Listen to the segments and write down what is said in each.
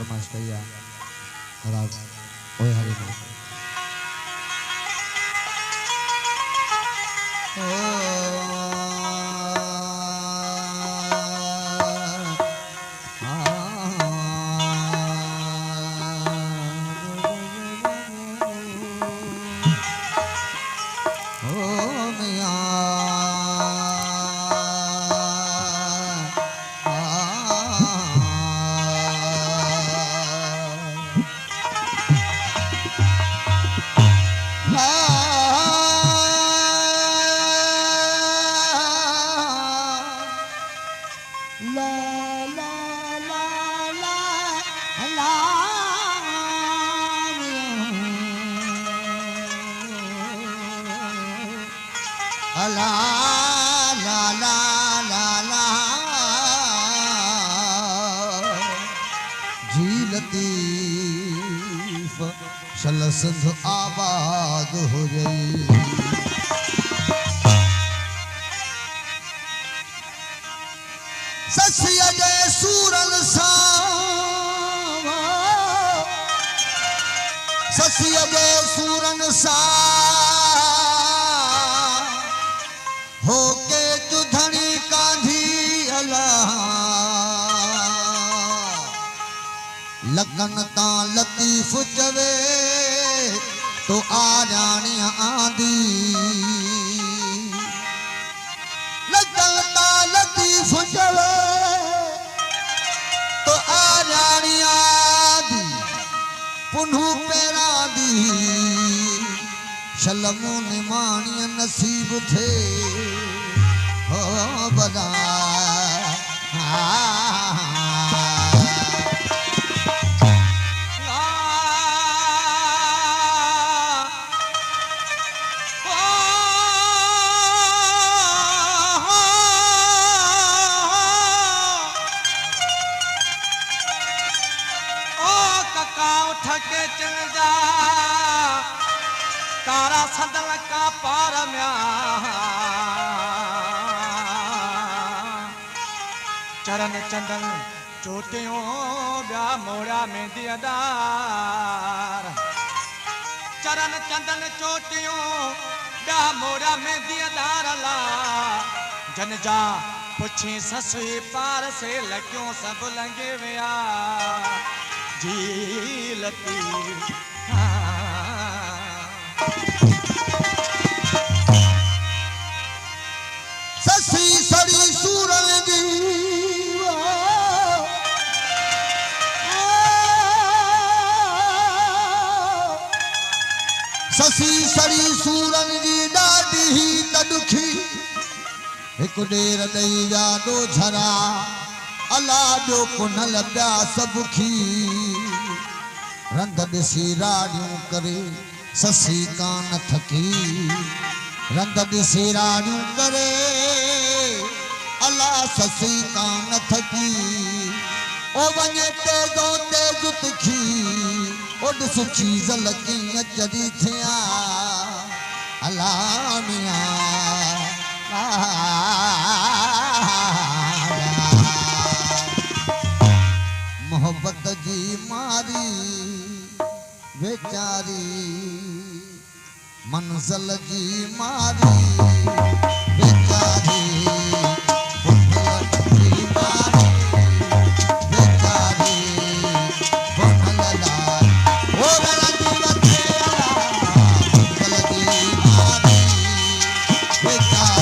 फरमाइश करिया राग ओए हरि बोल। सिंध आबाद हो गई। ससिया जय सूरन सा, ससिया जय सूरन सा होके जुधनी कांधी अल्लाह लगन ता लतीफ चवे तो आ जानी आंदी लगन ता लतीफ चवे तो आ जानी आंदी पुनू पेरा दी शलमू निमानिया नसीब थे हो बदा थके चल जा तारा सदल का पार म्या चरण चंदन चोटियों ब्या मोड़ा में दियादार चरण चंदन चोटियों ब्या मोड़ा में दियादार ला जन जा पुछी ससुई पार से लग्यों सब लंगे व्या जी लतीफ ससी सड़ी सूरन जी ससी सड़ी सूरन जी ॾाढी त ॾुखी हिकु ॾेर ॾेई विया ॾो झरा अला जो कुनल प्या सबखी रंग दिसी राड़ियों करे ससी कान थकी रंग दिसी राड़ियों करे अला ससी कान थकी ओ वने तेजो तेज तिखी ओ दिस चीज लगी अचरी थिया अला मिया मोहब्बत जी मारी बेचारी मंजिल जी मारी बेचारी बेचारी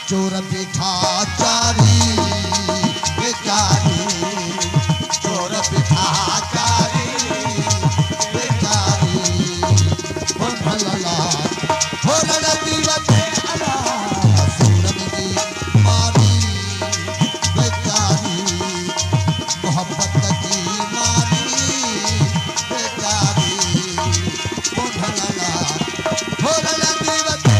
चोर बिठा चारी बेचारी, चोर बिठा चारी बेचारी, हो भलला हो लड़ती बचे अला सूरन की मारी बेचारी, मोहब्बत की मारी बेचारी, हो भलला हो लड़ती बचे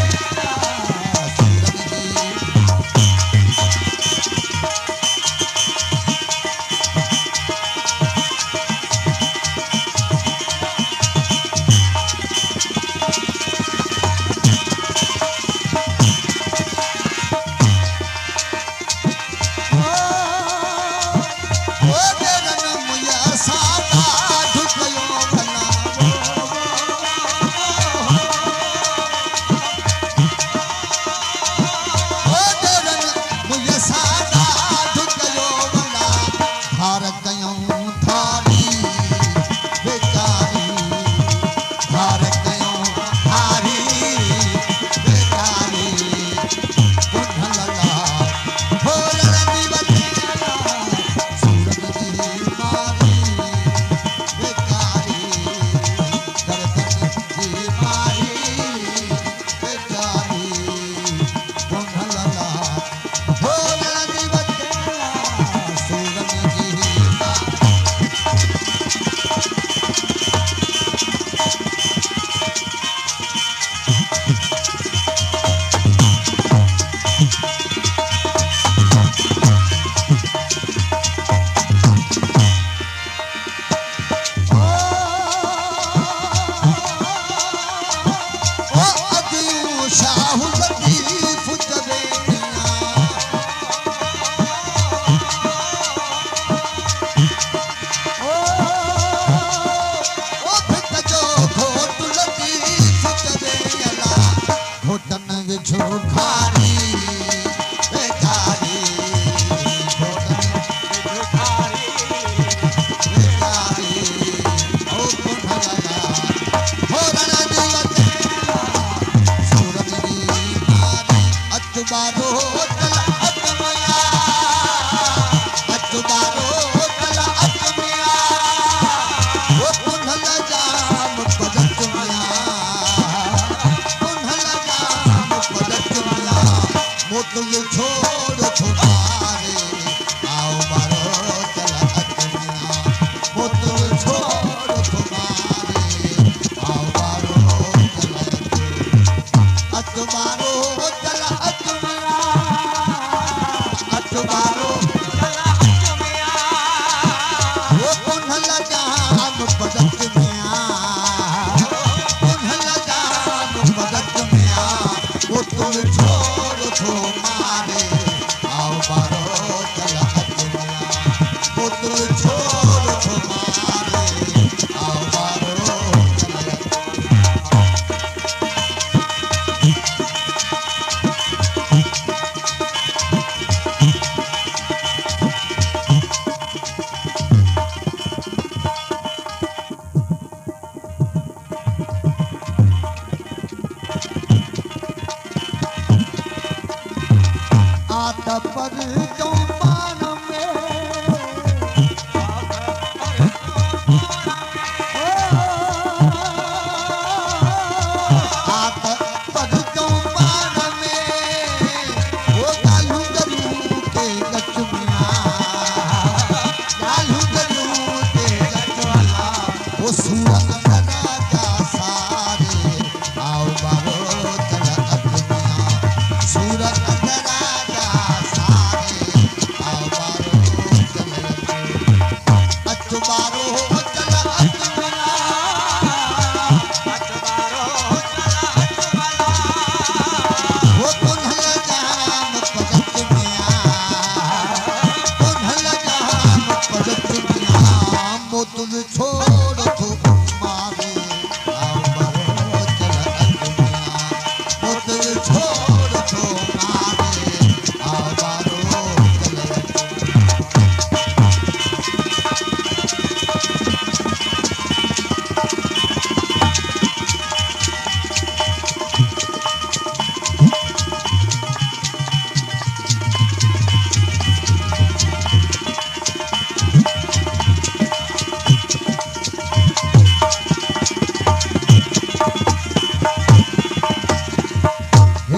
सूरत राजा सारे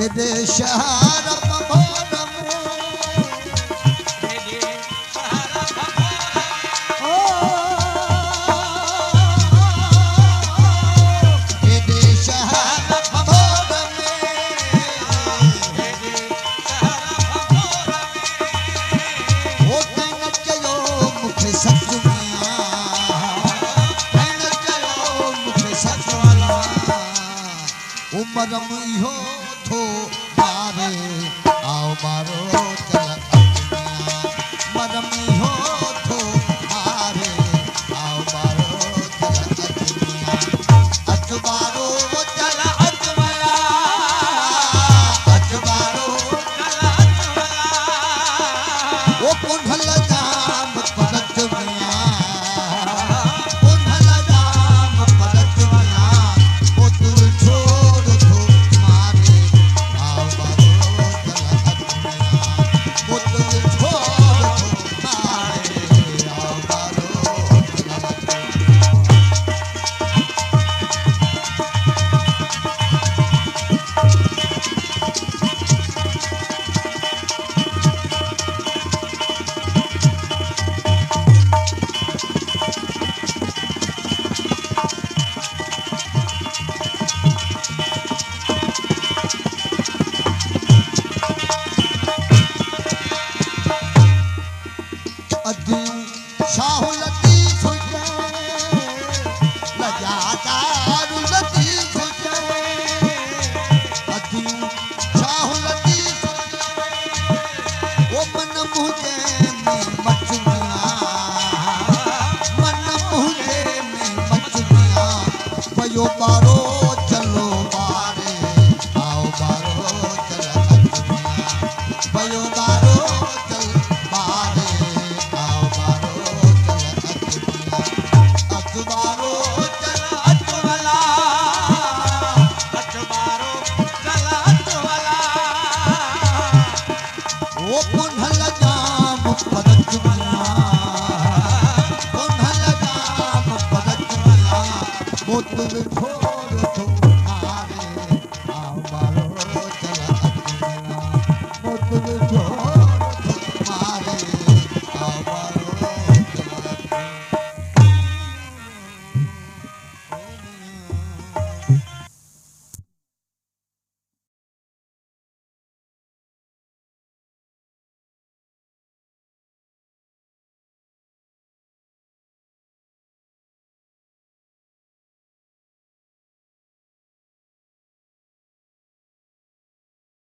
हेॾे शहर भभोर में हेॾे शहर भभोर हेॾे शहर भभोर में हेॾे शहर भभोर में हो तैन चयो मूंखे सच में तैन चयो मूंखे सच में उमर में इहो थो ॿारे आओ ॿारो